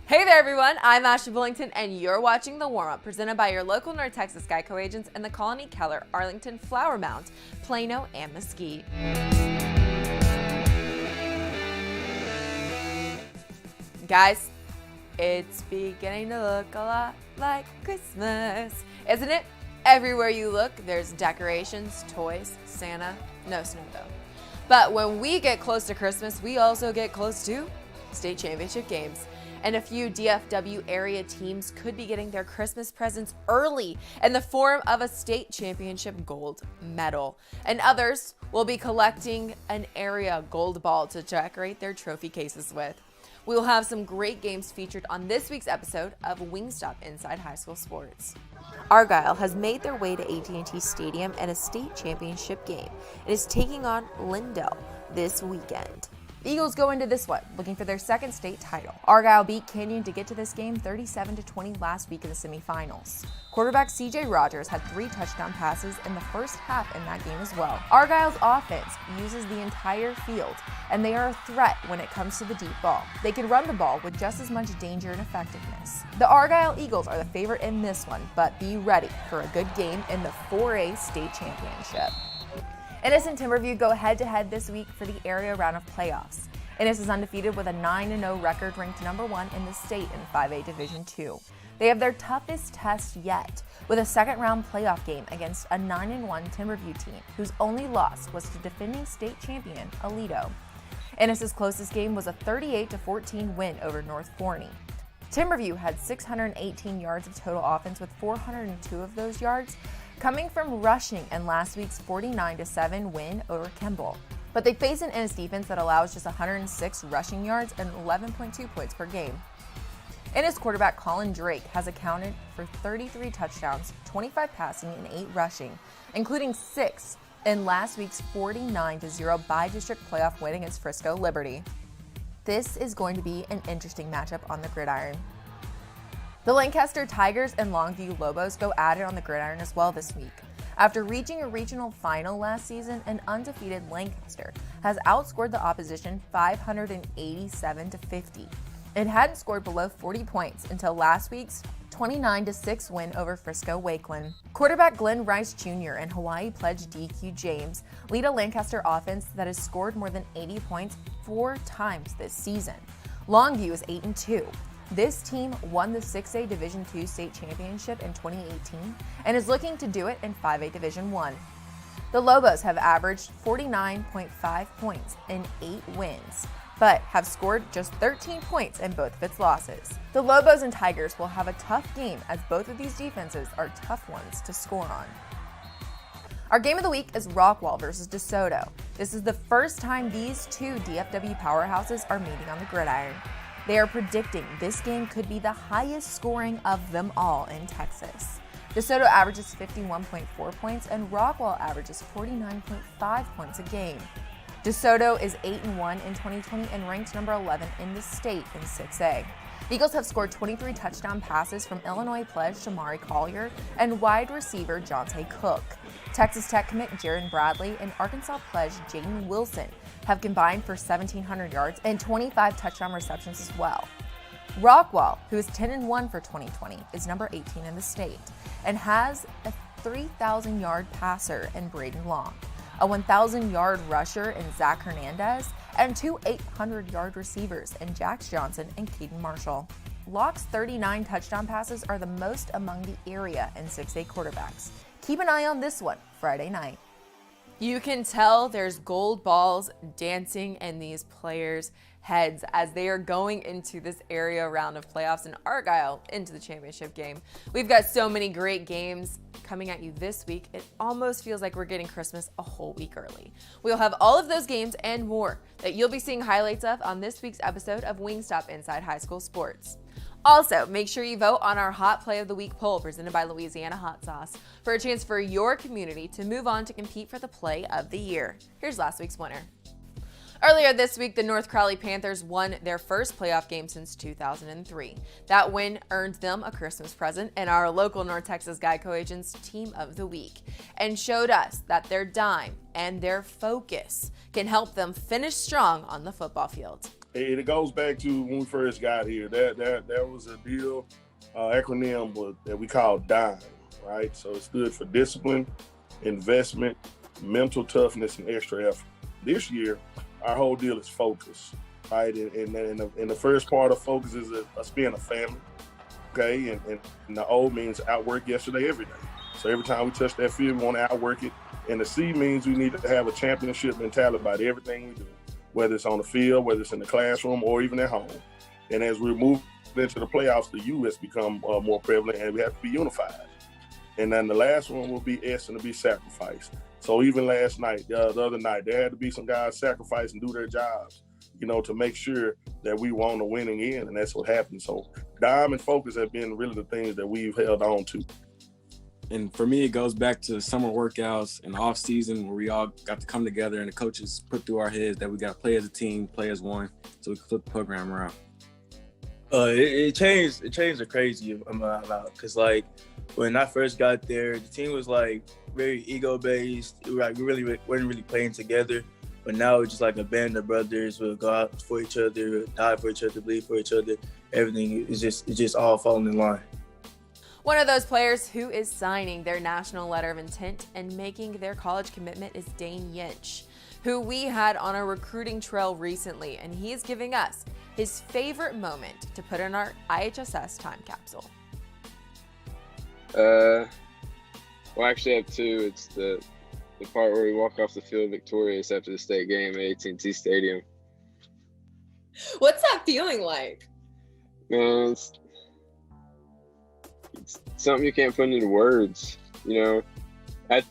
Hey there everyone, I'm Ashley Bullington and you're watching The Warmup, presented by your local North Texas Geico agents in the Colony, Keller, Arlington, Flower Mound, Plano, and Mesquite. Guys, it's beginning to look a lot like Christmas, isn't it? Everywhere you look, there's decorations, toys, Santa, no snow though. But when we get close to Christmas, we also get close to state championship games. And a few DFW area teams could be getting their Christmas presents early in the form of a state championship gold medal. And others will be collecting an area gold ball to decorate their trophy cases with. We will have some great games featured on this week's episode of Wingstop Inside High School Sports. Argyle has made their way to AT&T Stadium in a state championship game and is taking on Lindell this weekend. The Eagles go into this one looking for their second state title. Argyle beat Canyon to get to this game 37-20 last week in the semifinals. Quarterback CJ Rogers had 3 touchdown passes in the first half in that game as well. Argyle's offense uses the entire field, and they are a threat when it comes to the deep ball. They can run the ball with just as much danger and effectiveness. The Argyle Eagles are the favorite in this one, but be ready for a good game in the 4A state championship. Ennis and Timberview go head-to-head this week for the area round of playoffs. Ennis is undefeated with a 9-0 record, ranked number 1 in the state in 5A Division II. They have their toughest test yet, with a second-round playoff game against a 9-1 Timberview team, whose only loss was to defending state champion Aledo. Ennis's closest game was a 38-14 win over North Forney. Timberview had 618 yards of total offense, with 402 of those yards coming from rushing in last week's 49-7 win over Kimball. But they face an Ennis defense that allows just 106 rushing yards and 11.2 points per game. Ennis quarterback Colin Drake has accounted for 33 touchdowns, 25 passing, and 8 rushing, including 6 in last week's 49-0 bi-district playoff win against Frisco Liberty. This is going to be an interesting matchup on the gridiron. The Lancaster Tigers and Longview Lobos go at it on the gridiron as well this week. After reaching a regional final last season, an undefeated Lancaster has outscored the opposition 587-50. It hadn't scored below 40 points until last week's 29-6 win over Frisco Wakeland. Quarterback Glenn Rice Jr. and Hawaii pledge DQ James lead a Lancaster offense that has scored more than 80 points 4 times this season. Longview is 8-2. This team won the 6A Division II state championship in 2018 and is looking to do it in 5A Division I. The Lobos have averaged 49.5 points in 8 wins, but have scored just 13 points in both of its losses. The Lobos and Tigers will have a tough game, as both of these defenses are tough ones to score on. Our game of the week is Rockwall versus DeSoto. This is the first time these two DFW powerhouses are meeting on the gridiron. They are predicting this game could be the highest scoring of them all in Texas. DeSoto averages 51.4 points and Rockwall averages 49.5 points a game. DeSoto is 8-1 in 2020 and ranked number 11 in the state in 6A. The Eagles have scored 23 touchdown passes from Illinois pledge Shamari Collier and wide receiver Jonte Cook. Texas Tech commit Jaron Bradley and Arkansas pledge Jaden Wilson have combined for 1,700 yards and 25 touchdown receptions as well. Rockwall, who is 10-1 for 2020, is number 18 in the state and has a 3,000-yard passer in Braden Long, a 1,000-yard rusher in Zach Hernandez, and 2 800-yard receivers in Jax Johnson and Keaton Marshall. Locke's 39 touchdown passes are the most among the area in 6A quarterbacks. Keep an eye on this one Friday night. You can tell there's gold balls dancing in these players' heads as they are going into this area round of playoffs in Argyle into the championship game. We've got so many great games coming at you this week. It almost feels like we're getting Christmas a whole week early. We'll have all of those games and more that you'll be seeing highlights of on this week's episode of Wingstop Inside High School Sports. Also, make sure you vote on our Hot Play of the Week poll presented by Louisiana Hot Sauce for a chance for your community to move on to compete for the Play of the Year. Here's last week's winner. Earlier this week, the North Crowley Panthers won their first playoff game since 2003. That win earned them a Christmas present and our local North Texas Geico agents Team of the Week, and showed us that their dime and their focus can help them finish strong on the football field. It goes back to when we first got here. That was a deal, acronym that we called DIME, right? So it stood for discipline, investment, mental toughness, and extra effort. This year, our whole deal is focus, right? And the first part of focus is us being a family, okay? And the O means outwork yesterday every day. So every time we touch that field, we want to outwork it. And the C means we need to have a championship mentality about everything we do, whether it's on the field, whether it's in the classroom, or even at home. And as we move into the playoffs, the U has become more prevalent, and we have to be unified. And then the last one will be S, and it'll be sacrifice. So even last night, the other night, there had to be some guys sacrifice and do their jobs, to make sure that we were on the winning end, and that's what happened. So dime and focus have been really the things that we've held on to. And for me, it goes back to summer workouts and off season where we all got to come together and the coaches put through our heads that we got to play as a team, play as one, so we can flip the program around. It changed a crazy amount, because like when I first got there, the team was like very ego based. We weren't really playing together. But now it's just like a band of brothers. We'll go out for each other, die for each other, bleed for each other. Everything is just all falling in line. One of those players who is signing their national letter of intent and making their college commitment is Dane Yinch, who we had on a recruiting trail recently, and he is giving us his favorite moment to put in our IHSS time capsule. Well, I actually have two. It's the part where we walk off the field victorious after the state game at AT&T Stadium. What's that feeling like? Man, it's something you can't put into words. At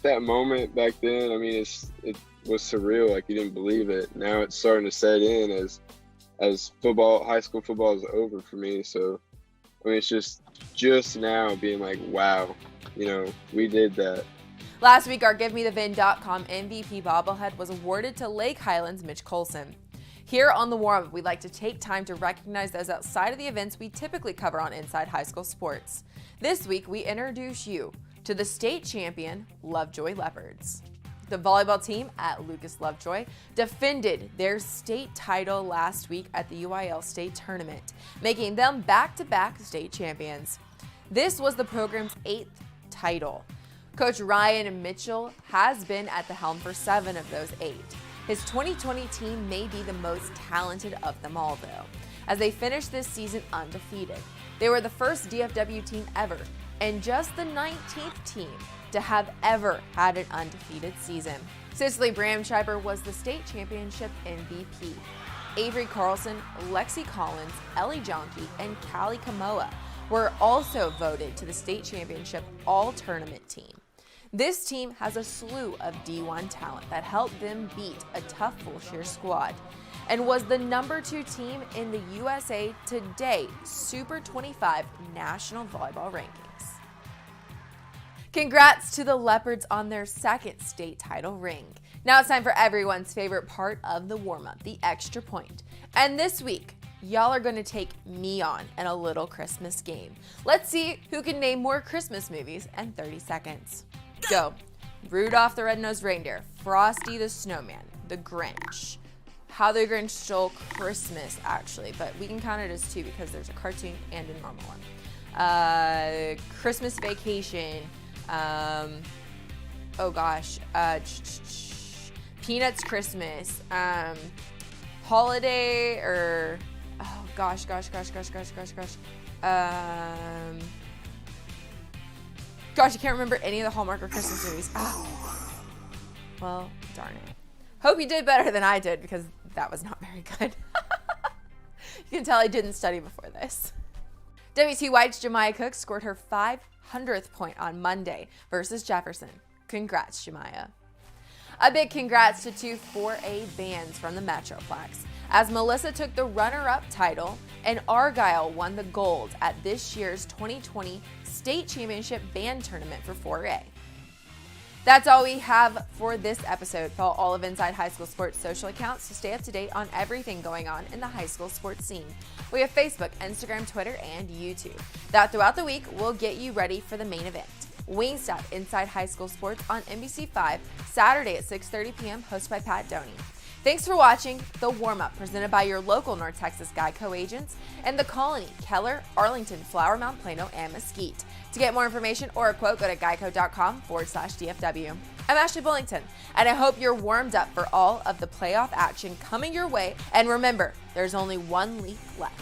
that moment back then, I mean, it was surreal. Like, you didn't believe it. Now it's starting to set in as high school football is over for me. So, I mean, it's just now being like, wow, we did that. Last week, our GiveMeTheVin.com MVP bobblehead was awarded to Lake Highlands' Mitch Colson. Here on the Warmup, we like to take time to recognize those outside of the events we typically cover on Inside High School Sports. This week, we introduce you to the state champion Lovejoy Leopards. The volleyball team at Lucas Lovejoy defended their state title last week at the UIL State Tournament, making them back-to-back state champions. This was the program's 8th title. Coach Ryan Mitchell has been at the helm for 7 of those 8. His 2020 team may be the most talented of them all, though, as they finished this season undefeated. They were the first DFW team ever, and just the 19th team to have ever had an undefeated season. Cicely Bramschreiber was the state championship MVP. Avery Carlson, Lexi Collins, Ellie Jonke, and Callie Kamoa were also voted to the state championship all-tournament team. This team has a slew of D1 talent that helped them beat a tough Fulshire squad and was the number 2 team in the USA Today Super 25 National Volleyball Rankings. Congrats to the Leopards on their 2nd state title ring. Now it's time for everyone's favorite part of the warm-up, the extra point. And this week, y'all are going to take me on in a little Christmas game. Let's see who can name more Christmas movies in 30 seconds. Go. Rudolph the Red-Nosed Reindeer, Frosty the Snowman, The Grinch, How the Grinch Stole Christmas, actually, but we can count it as 2 because there's a cartoon and a normal one. Christmas Vacation, Peanuts Christmas, Holiday, or, oh gosh. Gosh, I can't remember any of the Hallmark or Christmas movies. Oh. Well, darn it. Hope you did better than I did because that was not very good. You can tell I didn't study before this. WT White's Jemiah Cook scored her 500th point on Monday versus Jefferson. Congrats, Jemiah. A big congrats to 2 4A bands from the Metroplex, as Melissa took the runner-up title and Argyle won the gold at this year's 2020 State Championship Band Tournament for 4A. That's all we have for this episode. Follow all of Inside High School Sports social accounts to stay up to date on everything going on in the high school sports scene. We have Facebook, Instagram, Twitter, and YouTube. That throughout the week will get you ready for the main event. Wingstop Inside High School Sports on NBC5, Saturday at 6:30 p.m., hosted by Pat Doney. Thanks for watching The Warmup, presented by your local North Texas Geico agents and the Colony, Keller, Arlington, Flower Mound, Plano, and Mesquite. To get more information or a quote, go to geico.com/DFW. I'm Ashley Bullington, and I hope you're warmed up for all of the playoff action coming your way. And remember, there's only one league left.